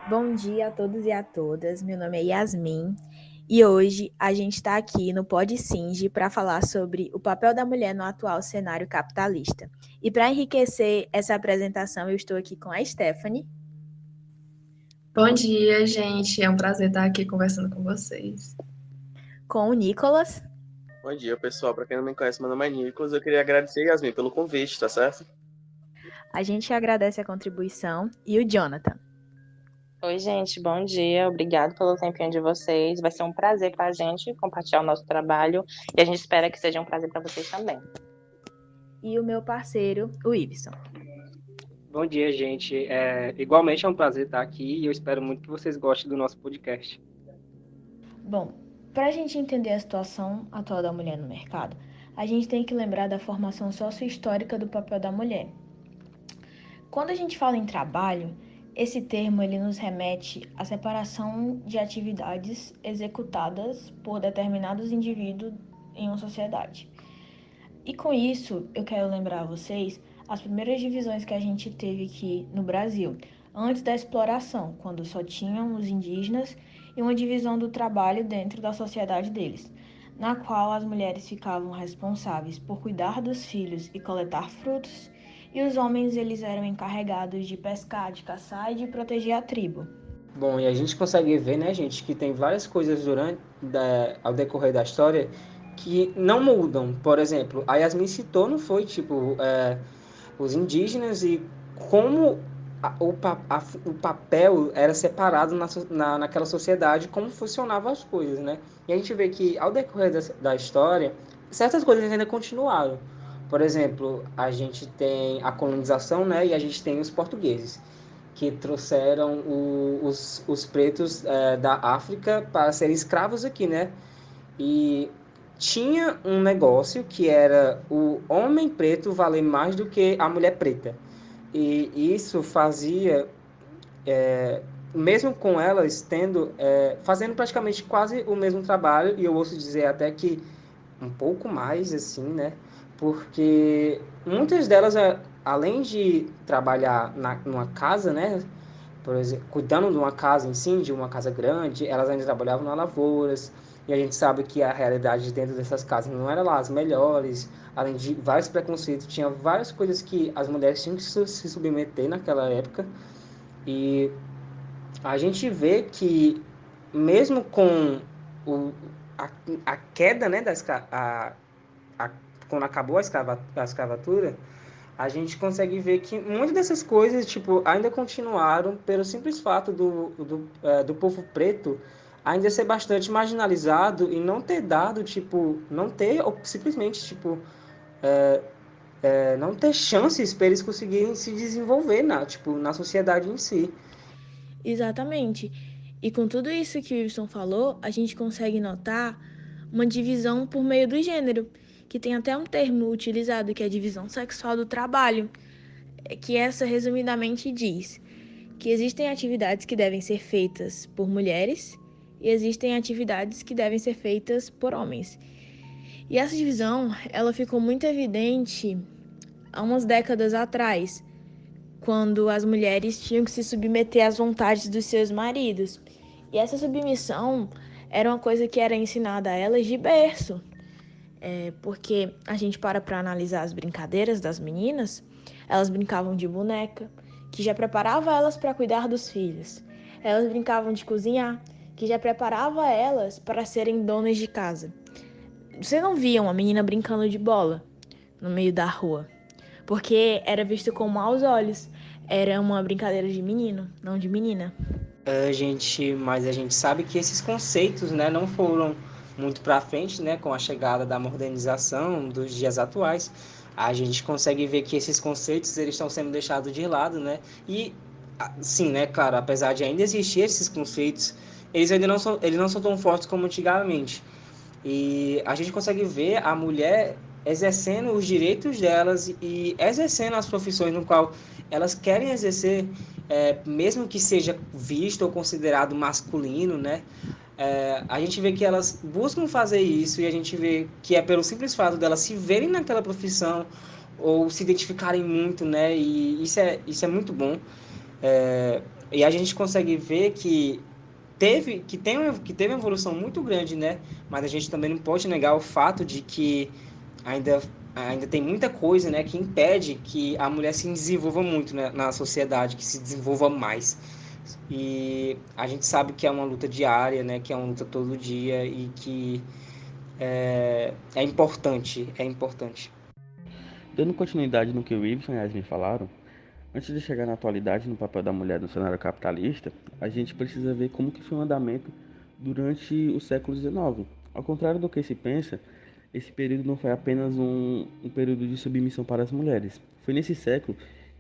Bom dia a todos e a todas, meu nome é Yasmin e hoje a gente está aqui no Pod Singe para falar sobre o papel da mulher no atual cenário capitalista. E para enriquecer essa apresentação, eu estou aqui com a Stephanie. Bom dia, gente. É um prazer estar aqui conversando com vocês. Com o Nicolas. Bom dia, pessoal. Para quem não me conhece, meu nome é Nicolas. Eu queria agradecer, Yasmin, pelo convite, tá certo? A gente agradece a contribuição. E o Jonathan. Oi, gente, bom dia. Obrigado pelo tempinho de vocês. Vai ser um prazer para a gente compartilhar o nosso trabalho e a gente espera que seja um prazer para vocês também. E o meu parceiro, o Ibson. Bom dia, gente. Igualmente é um prazer estar aqui e eu espero muito que vocês gostem do nosso podcast. Bom, para a gente entender a situação atual da mulher no mercado, a gente tem que lembrar da formação sócio-histórica do papel da mulher. Quando a gente fala em trabalho, esse termo ele nos remete à separação de atividades executadas por determinados indivíduos em uma sociedade. E com isso, eu quero lembrar a vocês as primeiras divisões que a gente teve aqui no Brasil, antes da exploração, quando só tinham os indígenas e uma divisão do trabalho dentro da sociedade deles, na qual as mulheres ficavam responsáveis por cuidar dos filhos e coletar frutos, e os homens eles eram encarregados de pescar, de caçar e de proteger a tribo. Bom, e a gente consegue ver, né, gente, que tem várias coisas ao decorrer da história que não mudam. Por exemplo, a Yasmin citou, não foi, os indígenas e como o papel era separado naquela sociedade, como funcionavam as coisas, né? E a gente vê que, ao decorrer da história, certas coisas ainda continuaram. Por exemplo, a gente tem a colonização, né? E a gente tem os portugueses, que trouxeram os pretos da África para serem escravos aqui, né? E tinha um negócio que era o homem preto valer mais do que a mulher preta. E isso fazia, mesmo com elas fazendo praticamente quase o mesmo trabalho, e eu ouço dizer até que um pouco mais, assim, né? Porque muitas delas, além de trabalhar numa casa, né? Por exemplo, cuidando de uma casa em si, de uma casa grande, elas ainda trabalhavam nas lavouras, e a gente sabe que a realidade dentro dessas casas não era lá as melhores, além de vários preconceitos, tinha várias coisas que as mulheres tinham que se submeter naquela época, e a gente vê que mesmo com o, a, a queda, né, quando acabou a escravatura, a gente consegue ver que muitas dessas coisas, tipo, ainda continuaram pelo simples fato do povo preto ainda ser bastante marginalizado e não ter dado, tipo, não ter, ou simplesmente, tipo, não ter chances para eles conseguirem se desenvolver na sociedade em si. Exatamente. E com tudo isso que o Wilson falou, a gente consegue notar uma divisão por meio do gênero, que tem até um termo utilizado, que é a divisão sexual do trabalho, que essa resumidamente diz que existem atividades que devem ser feitas por mulheres e existem atividades que devem ser feitas por homens. E essa divisão, ela ficou muito evidente há umas décadas atrás, quando as mulheres tinham que se submeter às vontades dos seus maridos. E essa submissão era uma coisa que era ensinada a elas de berço. Porque a gente para analisar as brincadeiras das meninas, elas brincavam de boneca, que já preparava elas para cuidar dos filhos. Elas brincavam de cozinhar, que já preparava elas para serem donas de casa. Você não via uma menina brincando de bola no meio da rua, porque era visto com maus olhos. Era uma brincadeira de menino, não de menina. Mas a gente sabe que esses conceitos, né, não foram muito para frente, né, com a chegada da modernização dos dias atuais. A gente consegue ver que esses conceitos eles estão sendo deixados de lado, né? E sim, né, claro, apesar de ainda existir esses conceitos, eles não são tão fortes como antigamente. E a gente consegue ver a mulher exercendo os direitos delas e exercendo as profissões no qual elas querem exercer, mesmo que seja visto ou considerado masculino, né? a gente vê que elas buscam fazer isso e a gente vê que é pelo simples fato delas se verem naquela profissão ou se identificarem muito, né? E isso é muito bom. É, e a gente consegue ver que teve uma evolução muito grande, né? Mas a gente também não pode negar o fato de que ainda, ainda tem muita coisa, né, que impede que a mulher se desenvolva muito, né, na sociedade, que se desenvolva mais. E a gente sabe que é uma luta diária, né, que é uma luta todo dia e que é importante, é importante. Dando continuidade no que o Iveson e a Yasmin falaram, antes de chegar na atualidade no papel da mulher no cenário capitalista, a gente precisa ver como que foi o andamento durante o século XIX. Ao contrário do que se pensa, esse período não foi apenas um período de submissão para as mulheres. Foi nesse século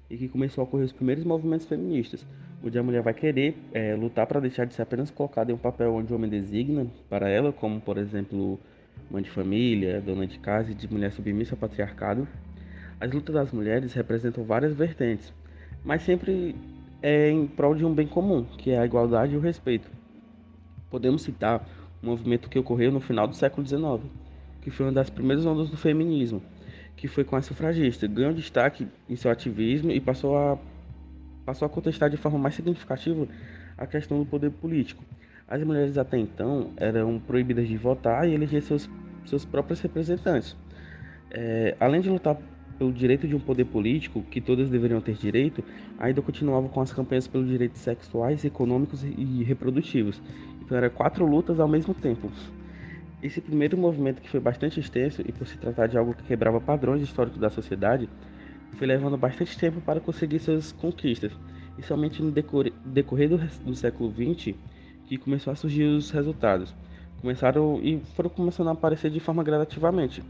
em que começou a ocorrer os primeiros movimentos feministas, onde a mulher vai querer lutar para deixar de ser apenas colocada em um papel onde o homem designa para ela, como por exemplo mãe de família, dona de casa e de mulher submissa ao patriarcado. As lutas das mulheres representam várias vertentes, mas sempre é em prol de um bem comum, que é a igualdade e o respeito. Podemos citar um movimento que ocorreu no final do século XIX, que foi uma das primeiras ondas do feminismo, que foi com a sufragista. Ganhou destaque em seu ativismo e passou a contestar de forma mais significativa a questão do poder político. As mulheres até então eram proibidas de votar e eleger seus próprios representantes. Além de lutar pelo direito de um poder político, que todas deveriam ter direito, ainda continuava com as campanhas pelos direitos sexuais, econômicos e reprodutivos. Então eram 4 lutas ao mesmo tempo. Esse primeiro movimento, que foi bastante extenso e por se tratar de algo que quebrava padrões históricos da sociedade, foi levando bastante tempo para conseguir suas conquistas. E somente no decorrer do século XX que começou a surgir os resultados. Começaram e foram começando a aparecer de forma gradativamente.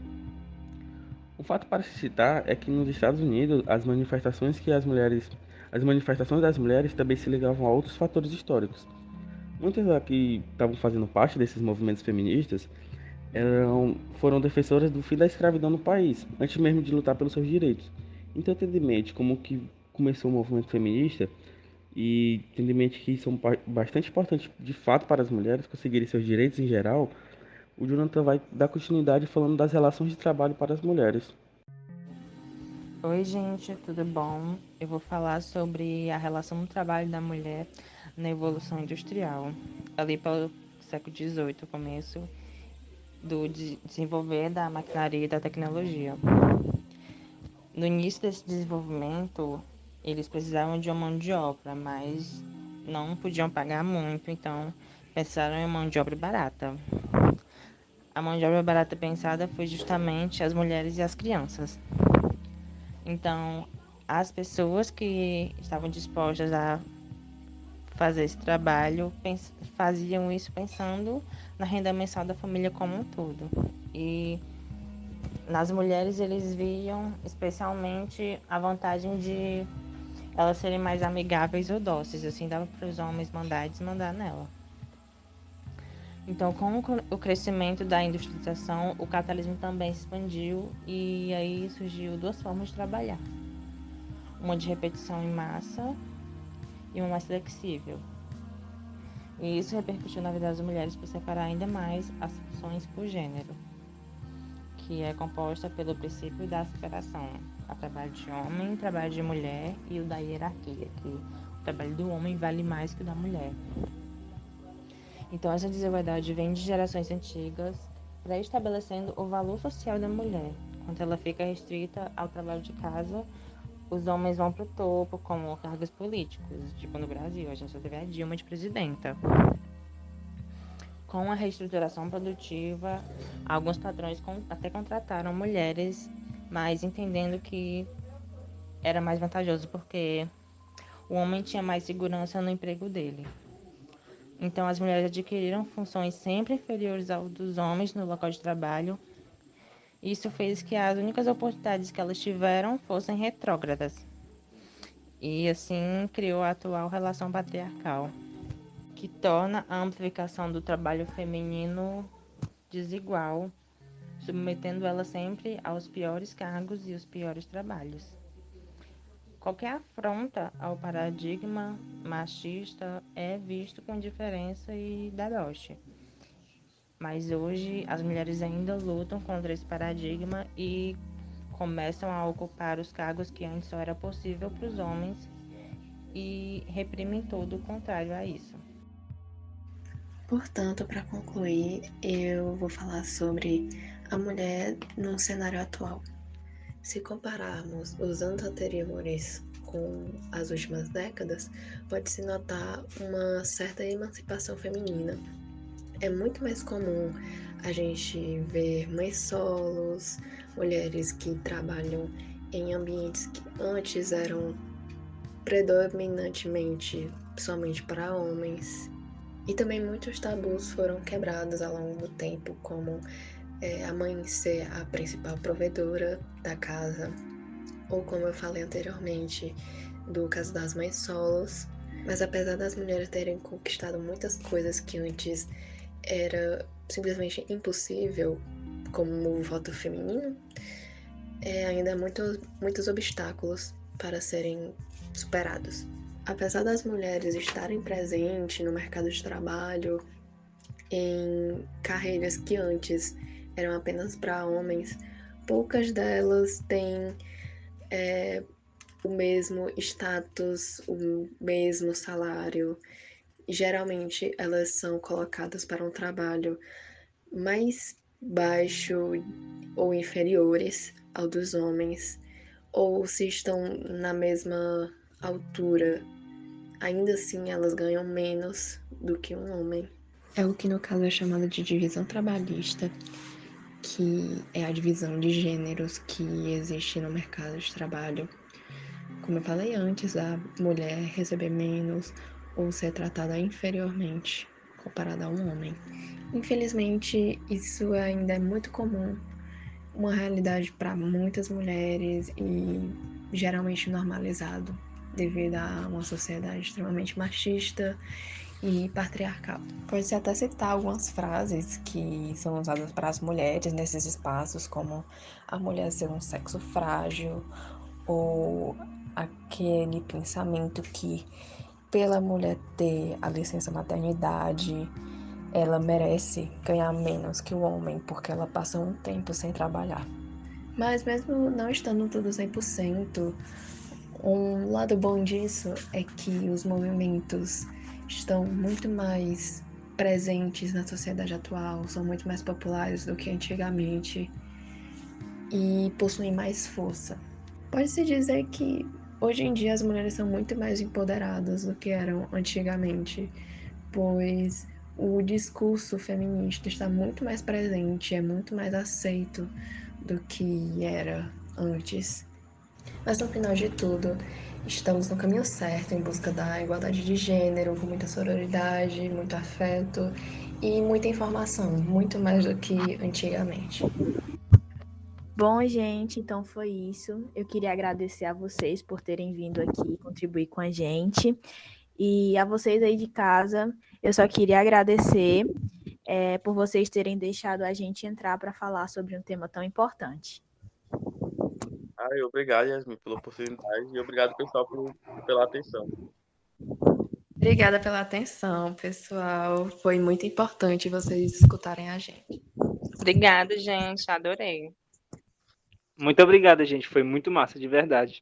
O fato para se citar é que nos Estados Unidos as manifestações das mulheres também se ligavam a outros fatores históricos. Muitas que estavam fazendo parte desses movimentos feministas foram defensoras do fim da escravidão no país, antes mesmo de lutar pelos seus direitos. Então, tendo em mente como que começou o movimento feminista e tendo em mente que isso é bastante importante de fato para as mulheres conseguirem seus direitos em geral, o Jonathan vai dar continuidade falando das relações de trabalho para as mulheres. Oi, gente, tudo bom? Eu vou falar sobre a relação do trabalho da mulher na evolução industrial, ali pelo século XVIII, começo do desenvolver da maquinaria e da tecnologia. No início desse desenvolvimento, eles precisavam de uma mão de obra, mas não podiam pagar muito, então pensaram em mão de obra barata. A mão de obra barata pensada foi justamente as mulheres e as crianças. Então, as pessoas que estavam dispostas a fazer esse trabalho faziam isso pensando na renda mensal da família como um todo. E nas mulheres eles viam especialmente a vantagem de elas serem mais amigáveis ou dóceis, assim dava para os homens mandar e desmandar nela. Então, com o crescimento da industrialização, o capitalismo também se expandiu e aí surgiu 2 formas de trabalhar. Uma de repetição em massa e uma mais flexível. E isso repercutiu na vida das mulheres por separar ainda mais as funções por gênero, que é composta pelo princípio da separação, o trabalho de homem, o trabalho de mulher e o da hierarquia, que o trabalho do homem vale mais que o da mulher. Então essa desigualdade vem de gerações antigas, pré-estabelecendo o valor social da mulher. Quando ela fica restrita ao trabalho de casa, os homens vão para o topo como cargos políticos, tipo no Brasil, a gente só teve a Dilma de presidenta. Com a reestruturação produtiva, alguns patrões até contrataram mulheres, mas entendendo que era mais vantajoso porque o homem tinha mais segurança no emprego dele. Então, as mulheres adquiriram funções sempre inferiores aos dos homens no local de trabalho. Isso fez que as únicas oportunidades que elas tiveram fossem retrógradas. E assim criou a atual relação patriarcal, que torna a amplificação do trabalho feminino desigual, submetendo ela sempre aos piores cargos e os piores trabalhos. Qualquer afronta ao paradigma machista é visto com indiferença e deboche. Mas hoje as mulheres ainda lutam contra esse paradigma e começam a ocupar os cargos que antes só era possível para os homens e reprimem todo o contrário a isso. Portanto, para concluir, eu vou falar sobre a mulher no cenário atual. Se compararmos os anos anteriores com as últimas décadas, pode-se notar uma certa emancipação feminina. É muito mais comum a gente ver mães solos, mulheres que trabalham em ambientes que antes eram predominantemente somente para homens. E também muitos tabus foram quebrados ao longo do tempo, como a mãe ser a principal provedora da casa, ou como eu falei anteriormente, do caso das mães solos. Mas apesar das mulheres terem conquistado muitas coisas que antes era simplesmente impossível, como o voto feminino, ainda há muitos obstáculos para serem superados. Apesar das mulheres estarem presentes no mercado de trabalho, em carreiras que antes eram apenas para homens, poucas delas têm o mesmo status, o mesmo salário. Geralmente elas são colocadas para um trabalho mais baixo ou inferiores ao dos homens, ou se estão na mesma altura, ainda assim elas ganham menos do que um homem. É o que no caso é chamado de divisão trabalhista, que é a divisão de gêneros que existe no mercado de trabalho. Como eu falei antes, a mulher receber menos ou ser tratada inferiormente comparada a um homem. Infelizmente, isso ainda é muito comum, uma realidade para muitas mulheres e geralmente normalizado devido a uma sociedade extremamente machista e patriarcal. Pode-se até citar algumas frases que são usadas para as mulheres nesses espaços, como a mulher ser um sexo frágil, ou aquele pensamento que, pela mulher ter a licença maternidade, ela merece ganhar menos que o homem porque ela passa um tempo sem trabalhar. Mas mesmo não estando tudo 100%, um lado bom disso é que os movimentos estão muito mais presentes na sociedade atual, são muito mais populares do que antigamente e possuem mais força. Pode-se dizer que hoje em dia as mulheres são muito mais empoderadas do que eram antigamente, pois o discurso feminista está muito mais presente, é muito mais aceito do que era antes. Mas no final de tudo, estamos no caminho certo em busca da igualdade de gênero, com muita sororidade, muito afeto e muita informação, muito mais do que antigamente. Bom, gente, então foi isso. Eu queria agradecer a vocês por terem vindo aqui contribuir com a gente. E a vocês aí de casa, eu só queria agradecer por vocês terem deixado a gente entrar para falar sobre um tema tão importante. Obrigado, Yasmin, pela oportunidade e obrigado, pessoal, pela atenção. Obrigada pela atenção, pessoal. Foi muito importante vocês escutarem a gente. Obrigada, gente. Adorei. Muito obrigado, gente. Foi muito massa, de verdade.